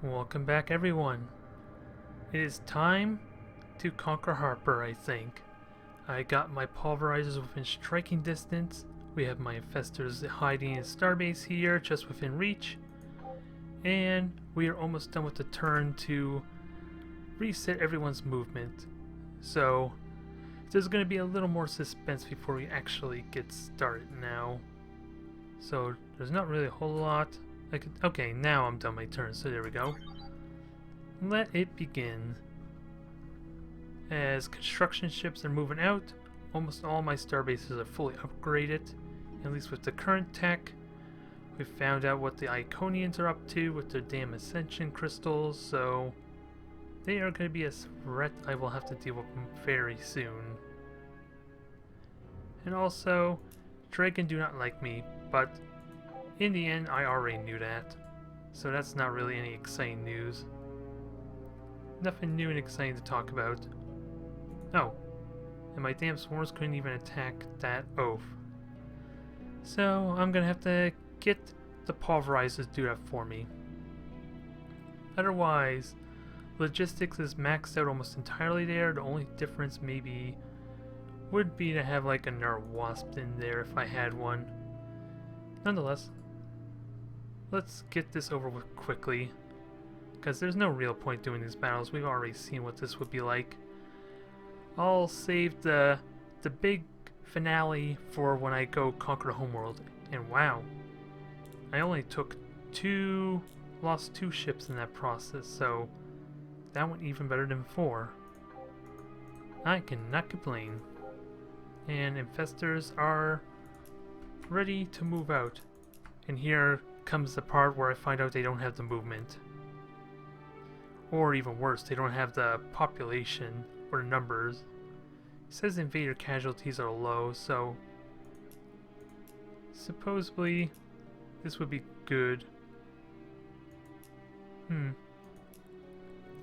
Welcome back, everyone. It is time to conquer Harper, I think. I got my pulverizers within striking distance. We have my infestors hiding in starbase here, just within reach. And we are almost done with the turn to reset everyone's movement. So there's going to be a little more suspense before we actually get started now. So there's not really a whole lot. Okay, now I'm done my turn, so there we go. Let it begin. As construction ships are moving out, almost all my starbases are fully upgraded, at least with the current tech. We found out what the Iconians are up to with their damn ascension crystals, so they are going to be a threat I will have to deal with very soon. And also, Dragon do not like me, but in the end I already knew that, so that's not really any exciting news. Nothing new and exciting to talk about. Oh, and my damn swarms couldn't even attack that oaf. So I'm gonna have to get the pulverizers to do that for me. Otherwise, logistics is maxed out almost entirely there. The only difference maybe would be to have like another wasp in there if I had one. Nonetheless, let's get this over with quickly, because there's no real point doing these battles. We've already seen what this would be like. I'll save the big finale for when I go conquer the homeworld. And wow, I only took lost two ships in that process, so that went even better than before. I cannot complain. And infestors are ready to move out. And here comes the part where I find out they don't have the movement. Or even worse, they don't have the population or the numbers. It says invader casualties are low, so supposedly this would be good.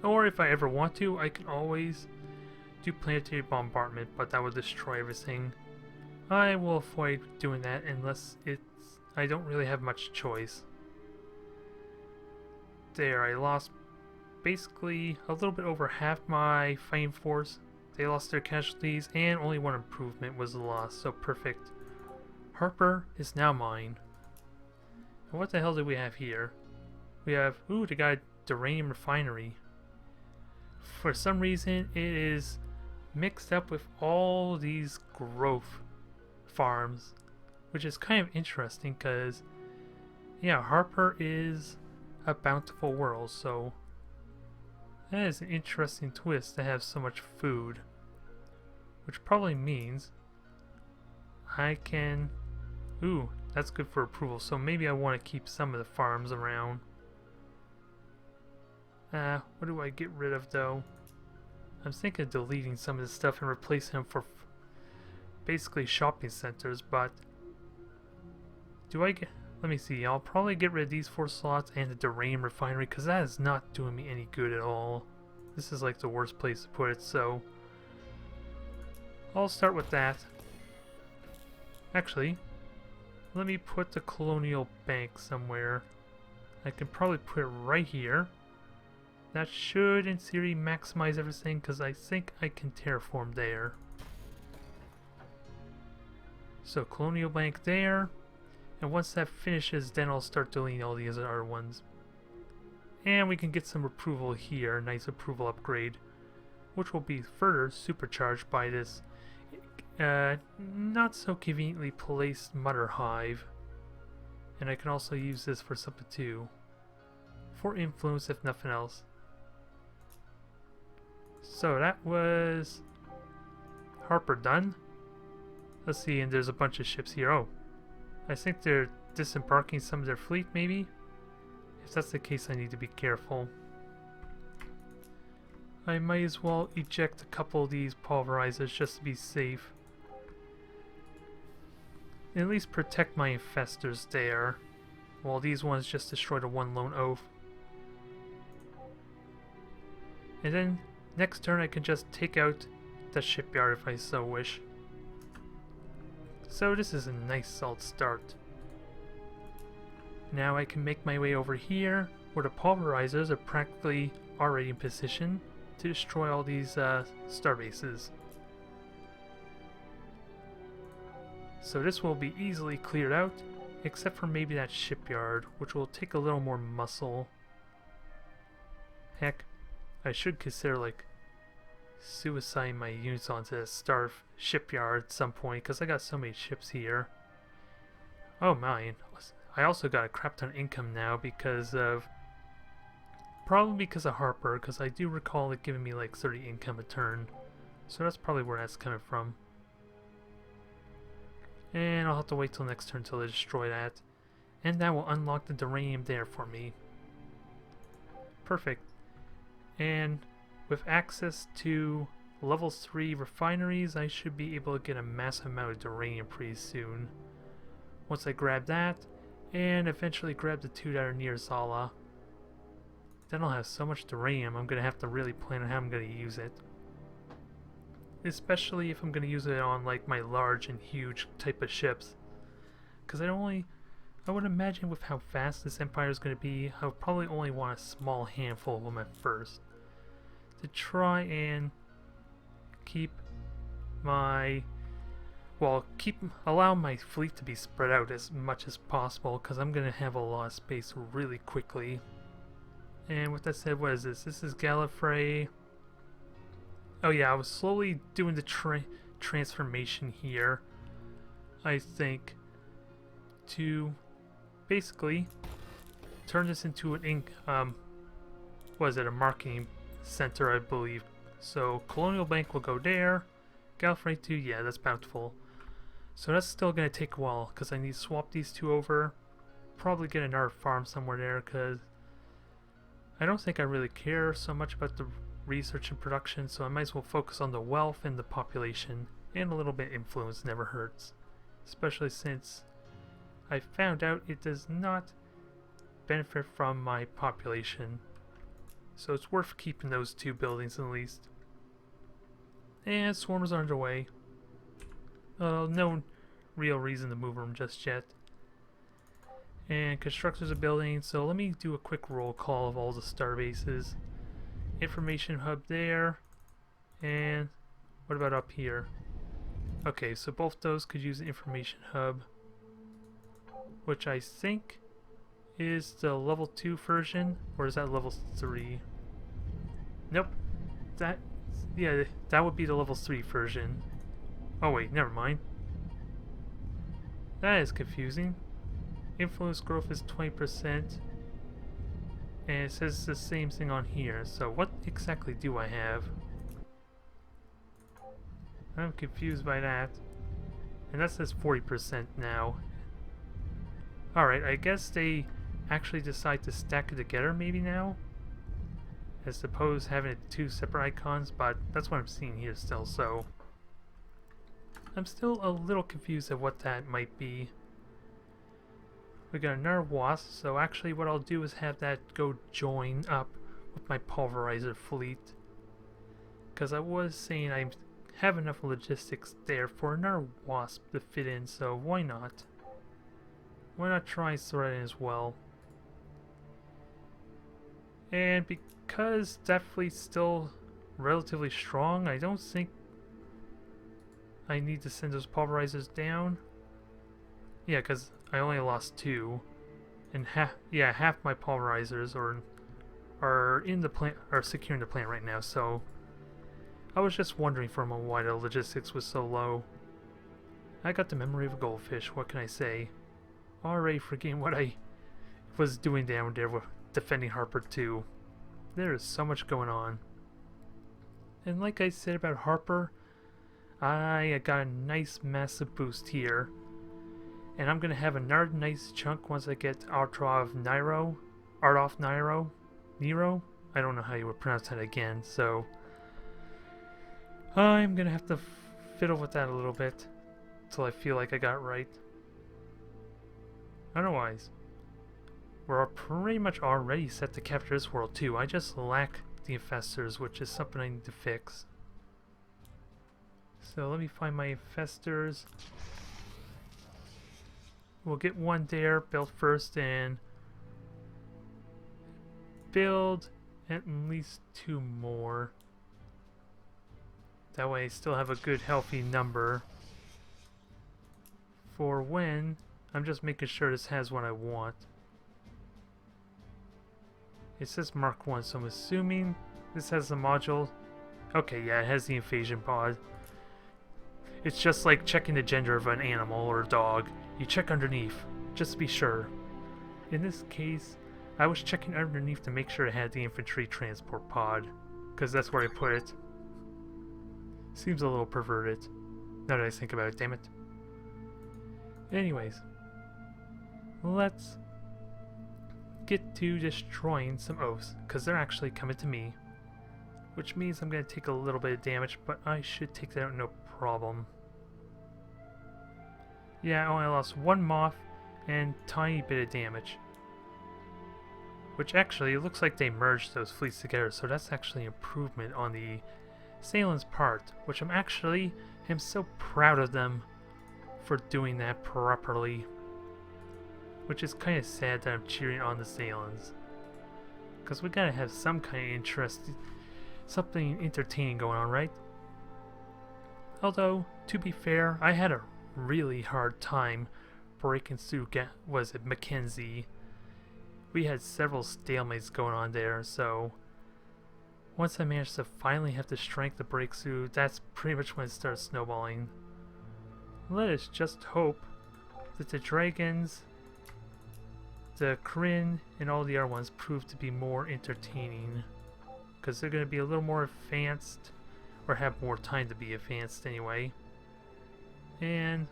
Or if I ever want to, I can always do planetary bombardment, but that would destroy everything. I will avoid doing that unless I don't really have much choice. There, I lost basically a little bit over half my fighting force. They lost their casualties, and only one improvement was lost, so perfect. Harper is now mine. And what the hell do we have here? We have, ooh, they got a uranium refinery. For some reason, it is mixed up with all these growth farms, which is kind of interesting because, yeah, Harper is a bountiful world, so that is an interesting twist to have so much food, which probably means I can, ooh, that's good for approval, so maybe I want to keep some of the farms around. What do I get rid of though? I'm thinking of deleting some of this stuff and replacing them for basically shopping centers, but do I get, let me see, I'll probably get rid of these 4 slots and the uranium refinery, because that is not doing me any good at all. This is like the worst place to put it, so I'll start with that. Actually, let me put the colonial bank somewhere. I can probably put it right here. That should, in theory, maximize everything, because I think I can terraform there. So, colonial bank there. And once that finishes, then I'll start deleting all these other ones. And we can get some approval here, nice approval upgrade, which will be further supercharged by this not so conveniently placed mother hive. And I can also use this for something too, for influence if nothing else. So that was Harper done. Let's see, and there's a bunch of ships here. Oh, I think they're disembarking some of their fleet, maybe? If that's the case, I need to be careful. I might as well eject a couple of these pulverizers just to be safe. And at least protect my infestors there, while these ones just destroy the one lone oaf. And then, next turn I can just take out the shipyard if I so wish. So this is a nice solid start. Now I can make my way over here where the pulverizers are practically already in position to destroy all these star bases. So this will be easily cleared out, except for maybe that shipyard, which will take a little more muscle. Heck, I should consider like suiciding my units onto a star shipyard at some point, because I got so many ships here. Oh man, I also got a crap ton of income now because of, probably because of Harper, because I do recall it giving me like 30 income a turn. So that's probably where that's coming from. And I'll have to wait till next turn till they destroy that. And that will unlock the Duranium there for me. Perfect. And with access to level 3 refineries, I should be able to get a massive amount of Duranium pretty soon. Once I grab that, and eventually grab the 2 that are near Zala, then I'll have so much Duranium, I'm going to have to really plan on how I'm going to use it. Especially if I'm going to use it on like my large and huge type of ships. Because I would imagine with how fast this empire is going to be, I would probably only want a small handful of them at first. To try and keep my, allow my fleet to be spread out as much as possible, because I'm going to have a lot of space really quickly. And with that said, what is this? This is Gallifrey. Oh yeah, I was slowly doing the transformation here, I think, to basically turn this into an a marketing center, I believe. So Colonial Bank will go there. Gallifrey II, yeah, that's bountiful. So that's still going to take a while, because I need to swap these two over. Probably get another farm somewhere there, because I don't think I really care so much about the research and production, so I might as well focus on the wealth and the population, and a little bit influence never hurts. Especially since I found out it does not benefit from my population. So it's worth keeping those two buildings at least. And swarmers are underway. No real reason to move them just yet. And constructors are building, so let me do a quick roll call of all the star bases. Information hub there. And what about up here? Okay, so both those could use an information hub, which I think is the level 2 version, or is that level 3? Nope. Yeah, that would be the level 3 version. Oh wait, never mind. That is confusing. Influence growth is 20%. And it says the same thing on here. So what exactly do I have? I'm confused by that. And that says 40% now. Alright, I guess they actually decide to stack it together maybe now? As opposed to having it two separate icons, but that's what I'm seeing here still, so I'm still a little confused at what that might be. We got another wasp, so actually what I'll do is have that go join up with my pulverizer fleet. Because I was saying I have enough logistics there for another wasp to fit in, so why not? Why not try and throw it in as well? And because that fleet's still relatively strong, I don't think I need to send those pulverizers down. Yeah, because I only lost 2, and half my pulverizers are in the plant, are securing the plant right now. So I was just wondering for a moment why the logistics was so low. I got the memory of a goldfish. What can I say? Already forgetting what I was doing down there with defending Harper II. There is so much going on. And like I said about Harper, I got a nice massive boost here. And I'm going to have another nice chunk once I get Nero. I don't know how you would pronounce that again, so I'm going to have to fiddle with that a little bit until I feel like I got it right. Otherwise, we're pretty much already set to capture this world too. I just lack the infestors, which is something I need to fix. So let me find my infestors. We'll get one there built first, and build at least 2 more. That way I still have a good healthy number for when I'm just making sure this has what I want. It says Mark 1, so I'm assuming this has the module. Okay, yeah, it has the invasion pod. It's just like checking the gender of an animal or a dog. You check underneath, just to be sure. In this case, I was checking underneath to make sure it had the infantry transport pod, because that's where I put it. Seems a little perverted, now that I think about it, damn it. Anyways, let's get to destroying some oaths, because they're actually coming to me. Which means I'm going to take a little bit of damage, but I should take that out no problem. Yeah, I only lost 1 moth and tiny bit of damage. Which actually, it looks like they merged those fleets together, so that's actually an improvement on the Thalan's part, which am so proud of them for doing that properly. Which is kind of sad that I'm cheering on the Thalans. Because we gotta have some kind of interest, something entertaining going on, right? Although, to be fair, I had a really hard time breaking through, was it Mackenzie? We had several stalemates going on there, so once I managed to finally have the strength to break through, that's pretty much when it starts snowballing. Let us just hope that the dragons, the Kryn, and all the other ones prove to be more entertaining, because they're going to be a little more advanced, or have more time to be advanced anyway. And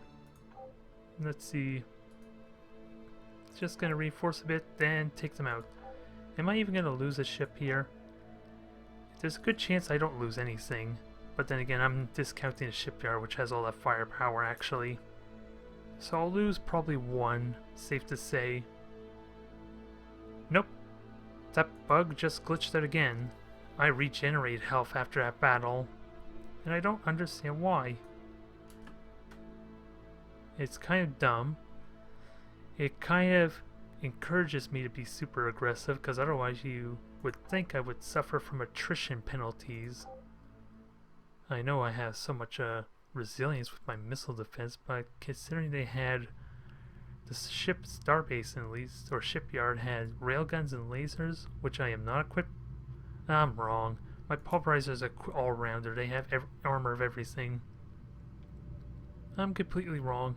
let's see, just going to reinforce a bit, then take them out. Am I even going to lose a ship here? There's a good chance I don't lose anything, but then again, I'm discounting the shipyard, which has all that firepower actually. So I'll lose probably 1, safe to say. Nope, that bug just glitched out again. I regenerated health after that battle, and I don't understand why. It's kind of dumb. It kind of encourages me to be super aggressive, because otherwise you would think I would suffer from attrition penalties. I know I have so much resilience with my missile defense, but considering they had the ship starbase at least, or shipyard, had railguns and lasers, which I am not equipped. I'm wrong. My pulverizers are all-rounder. They have armor of everything. I'm completely wrong.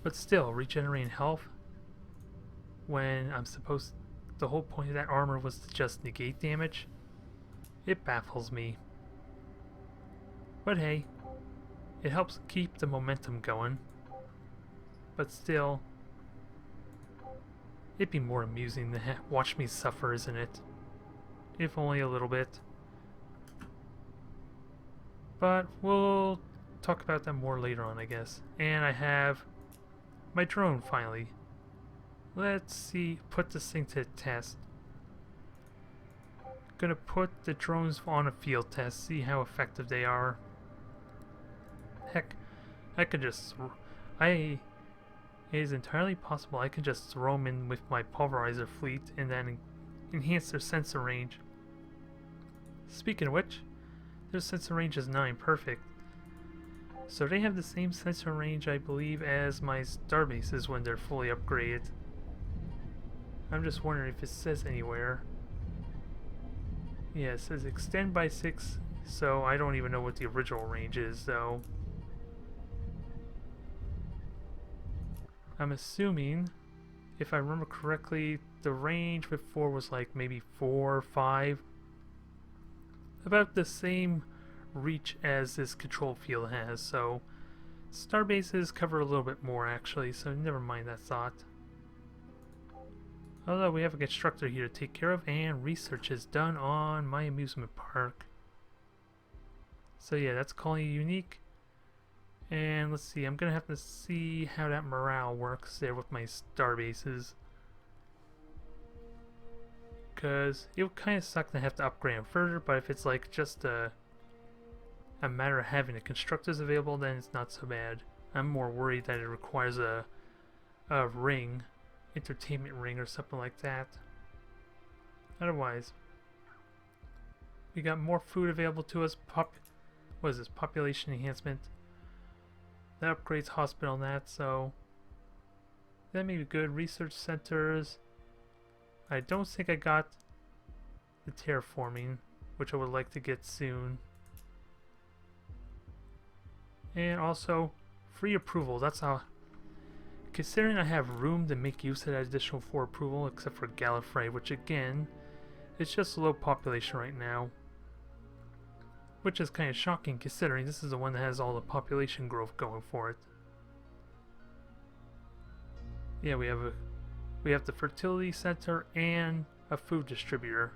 But still, regenerating health when I'm supposed... the whole point of that armor was to just negate damage? It baffles me. But hey, it helps keep the momentum going. But still, it'd be more amusing to watch me suffer, isn't it? If only a little bit. But we'll talk about that more later on, I guess. And I have my drone finally. Let's see, put this thing to the test. Gonna put the drones on a field test, see how effective they are. Heck, I could just... it is entirely possible I can just throw them in with my pulverizer fleet and then enhance their sensor range. Speaking of which, their sensor range is 9, perfect. So they have the same sensor range, I believe, as my starbases when they're fully upgraded. I'm just wondering if it says anywhere. Yeah, it says extend by 6, so I don't even know what the original range is, though. I'm assuming, if I remember correctly, the range before was like maybe 4 or 5. About the same reach as this control field has, so starbases cover a little bit more actually, so never mind that thought. Although we have a constructor here to take care of, and research is done on my amusement park. So yeah, that's calling unique. And let's see, I'm gonna have to see how that morale works there with my starbases. Because it would kind of suck to have to upgrade them further, but if it's like just a matter of having the constructors available, then it's not so bad. I'm more worried that it requires a ring, entertainment ring or something like that. Otherwise, we got more food available to us. What is this? Population enhancement. That upgrades hospital and that, so that may be good. Research centers. I don't think I got the terraforming, which I would like to get soon. And also, free approval. That's how. Considering I have room to make use of that additional 4 approval, except for Galactic, which again, it's just low population right now. Which is kind of shocking considering this is the one that has all the population growth going for it. Yeah, we have the fertility center and a food distributor,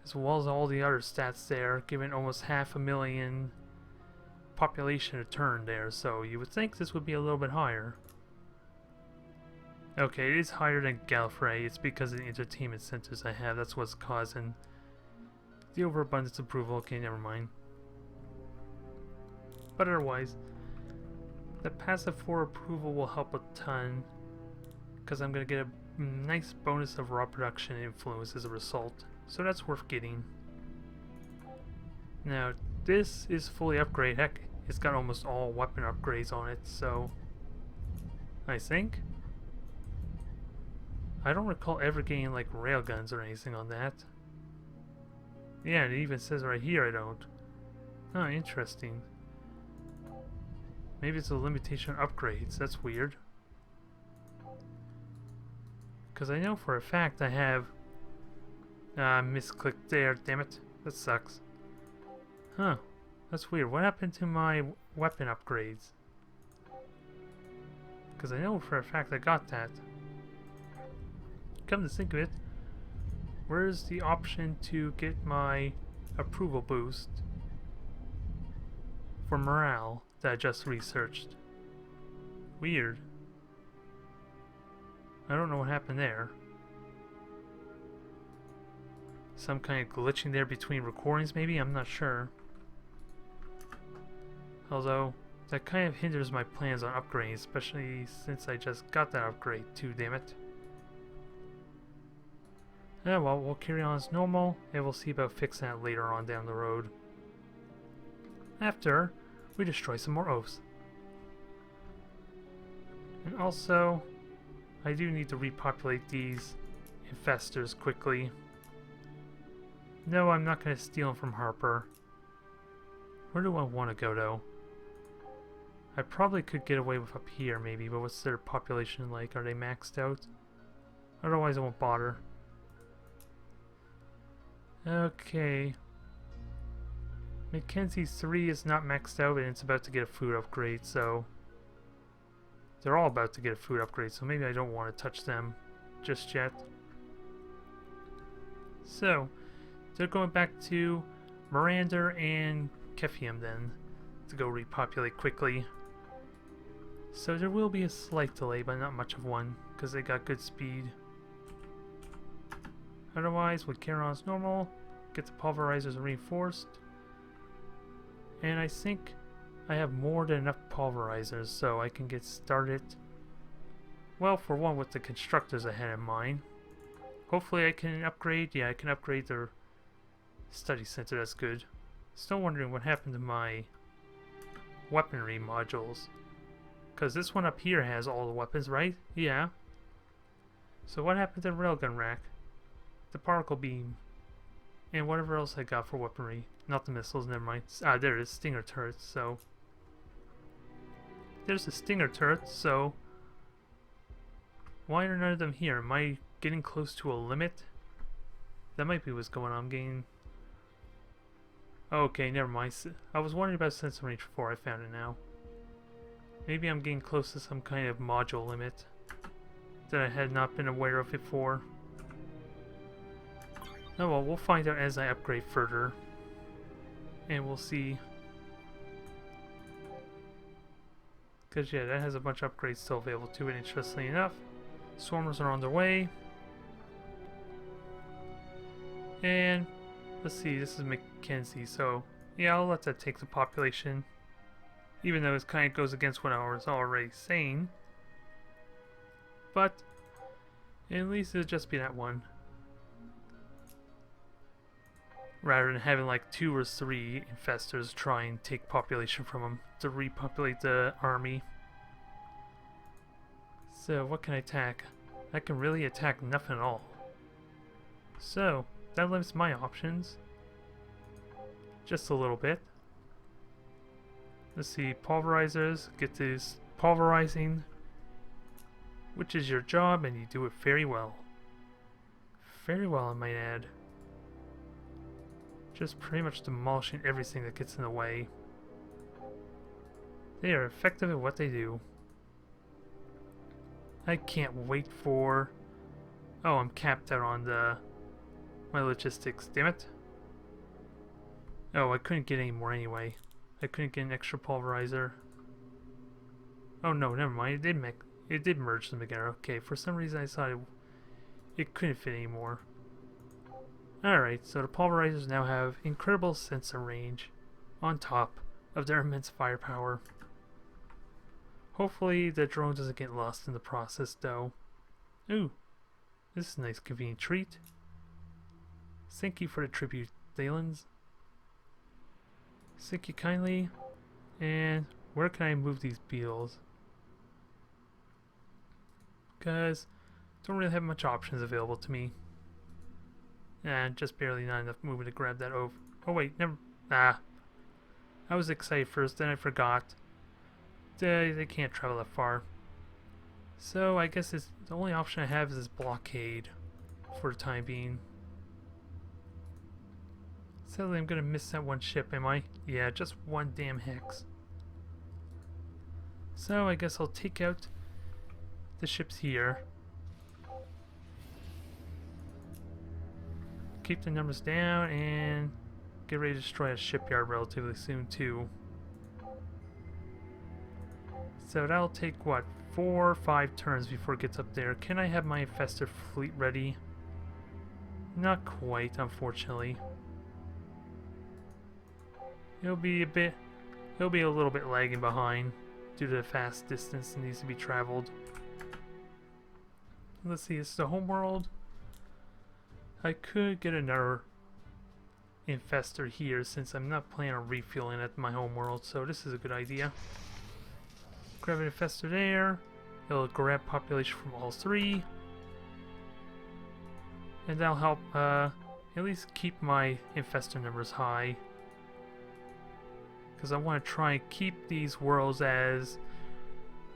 as well as all the other stats there, giving almost 500,000 population a turn there. So you would think this would be a little bit higher. Okay, it is higher than Galactic. It's because of the entertainment centers I have. That's what's causing the overabundance approval. Okay, never mind. But otherwise, the passive 4 approval will help a ton, because I'm going to get a nice bonus of raw production influence as a result. So that's worth getting. Now, this is fully upgraded. Heck, it's got almost all weapon upgrades on it, so I think. I don't recall ever getting like railguns or anything on that. Yeah, it even says right here I don't. Oh, interesting. Maybe it's a limitation on upgrades. That's weird. Because I know for a fact I have... misclicked there, damn it. That sucks. Huh. That's weird. What happened to my weapon upgrades? Because I know for a fact I got that. Come to think of it, where's the option to get my approval boost for morale that I just researched? Weird. I don't know what happened there. Some kind of glitching there between recordings maybe? I'm not sure. Although, that kind of hinders my plans on upgrading, especially since I just got that upgrade too, damn it. Yeah, well, we'll carry on as normal, and we'll see about fixing that later on down the road. After we destroy some more oaths. And also, I do need to repopulate these infestors quickly. No, I'm not going to steal them from Harper. Where do I want to go, though? I probably could get away with up here, maybe, but what's their population like? Are they maxed out? Otherwise, I won't bother. Okay. Mackenzie's 3 is not maxed out and it's about to get a food upgrade, so they're all about to get a food upgrade, so maybe I don't want to touch them just yet. So, they're going back to Miranda and Kephium then to go repopulate quickly. So there will be a slight delay, but not much of one, because they got good speed. Otherwise, with Charon's normal, get the pulverizers reinforced. And I think I have more than enough pulverizers, so I can get started. Well, for one, with the constructors I had in mind. Hopefully I can upgrade. Yeah, I can upgrade their study center, that's good. Still wondering what happened to my weaponry modules. Because this one up here has all the weapons, right? Yeah. So what happened to the railgun rack? The particle beam, and whatever else I got for weaponry. Not the missiles, never mind. Ah, there it is, stinger turrets, so... There's the stinger turret, so... Why are none of them here? Am I getting close to a limit? That might be what's going on. I'm getting... Okay, never mind. I was wondering about sensor range before, I found it now. Maybe I'm getting close to some kind of module limit that I had not been aware of before. Oh well, we'll find out as I upgrade further. And we'll see. Because yeah, that has a bunch of upgrades still available to it, interestingly enough. Swarmers are on their way. And let's see, this is Mackenzie, so yeah, I'll let that take the population. Even though it kind of goes against what I was already saying. But at least it'll just be that one. rather than having like 2 or 3 infestors try and take population from them to repopulate the army. So what can I attack? I can really attack nothing at all. So that limits my options just a little bit. Let's see, pulverizers, get this pulverizing, which is your job, and you do it very well. Very well, I might add. Just pretty much demolishing everything that gets in the way. They are effective at what they do. I can't wait for... Oh, I'm capped out on my logistics, damn it. Oh, I couldn't get any more anyway. I couldn't get an extra pulverizer. Oh no, never mind. It did merge them together. Okay, for some reason I thought it couldn't fit anymore. Alright, so the pulverizers now have incredible sensor range on top of their immense firepower. Hopefully the drone doesn't get lost in the process though. Ooh, this is a nice convenient treat. Thank you for the tribute, Thalans. Thank you kindly. And where can I move these beetles? Because I don't really have much options available to me. And just barely not enough movement to grab that over. Oh wait, never. I was excited first, then I forgot. They can't travel that far. So I guess the only option I have is this blockade for the time being. Sadly, I'm gonna miss that one ship, am I? Yeah, just one damn hex. So I guess I'll take out the ships here. Keep the numbers down and get ready to destroy a shipyard relatively soon too. So that'll take what, 4 or 5 turns before it gets up there. Can I have my infestor fleet ready? Not quite, unfortunately. It'll be a little bit lagging behind due to the fast distance that needs to be traveled. Let's see, it's the homeworld. I could get another infestor here since I'm not planning on refueling at my homeworld, so this is a good idea. Grab an infestor there. It'll grab population from all 3. And that'll help at least keep my infestor numbers high. Because I want to try and keep these worlds as...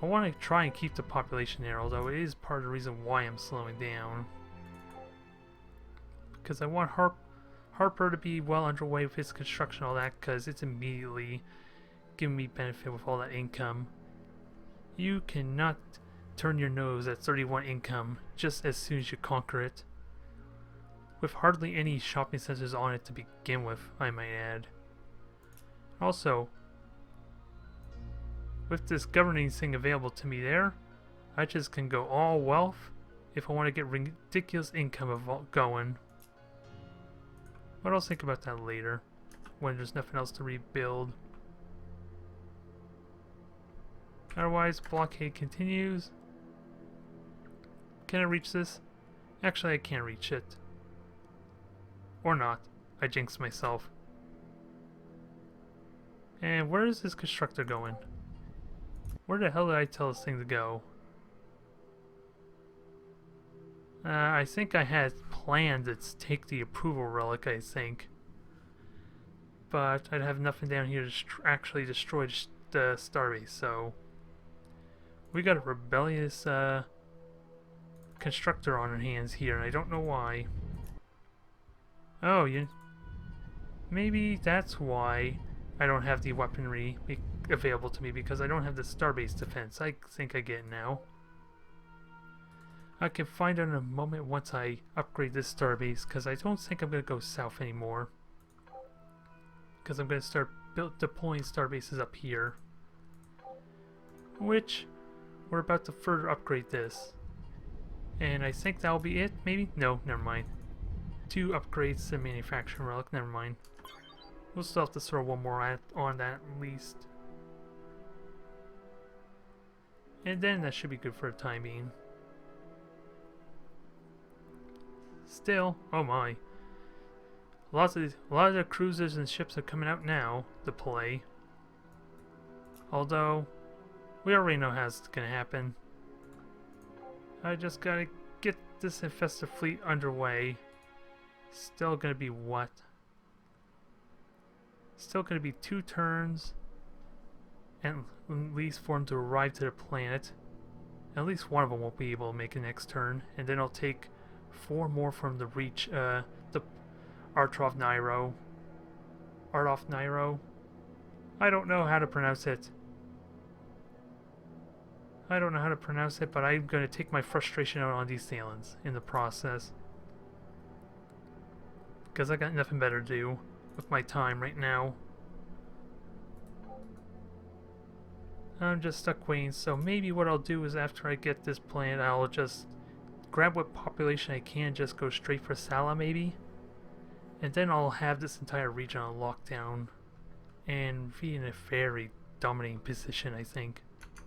I want to try and keep the population there, although it is part of the reason why I'm slowing down. Because I want Harper to be well underway with his construction and all that, because it's immediately giving me benefit with all that income. You cannot turn your nose at 31 income just as soon as you conquer it. With hardly any shopping centers on it to begin with, I might add. Also, with this governing thing available to me there, I just can go all wealth if I want to get ridiculous income going. But I'll think about that later, when there's nothing else to rebuild. Otherwise, blockade continues. Can I reach this? Actually, I can't reach it. Or not. I jinxed myself. And where is this constructor going? Where the hell did I tell this thing to go? I think I had planned to take the approval relic, I think. But I'd have nothing down here to actually destroy the starbase, so... We got a rebellious constructor on our hands here, and I don't know why. Oh, maybe that's why I don't have the weaponry available to me, because I don't have the starbase defense. I think I get it now. I can find out in a moment once I upgrade this starbase, because I don't think I'm going to go south anymore. Because I'm going to start deploying starbases up here. Which, we're about to further upgrade this. And I think that'll be it, maybe? No, never mind. 2 upgrades to manufacturing relic, never mind. We'll still have to throw one more on that at least. And then that should be good for the time being. Still, oh my. A lot of the cruisers and ships are coming out now to play. Although, we already know how it's gonna happen. I just gotta get this infested fleet underway. Still gonna be what? Still gonna be 2 turns, and at least for them to arrive to the planet. At least one of them won't be able to make a next turn, and then I'll take 4 more from the reach, the Artof Nairo. Artof Nairo? I don't know how to pronounce it. I don't know how to pronounce it, but I'm going to take my frustration out on these Thalans in the process. Because I got nothing better to do with my time right now. I'm just stuck waiting, so maybe what I'll do is after I get this plan, I'll just grab what population I can, just go straight for Sala maybe. And then I'll have this entire region on lockdown and be in a very dominating position, I think.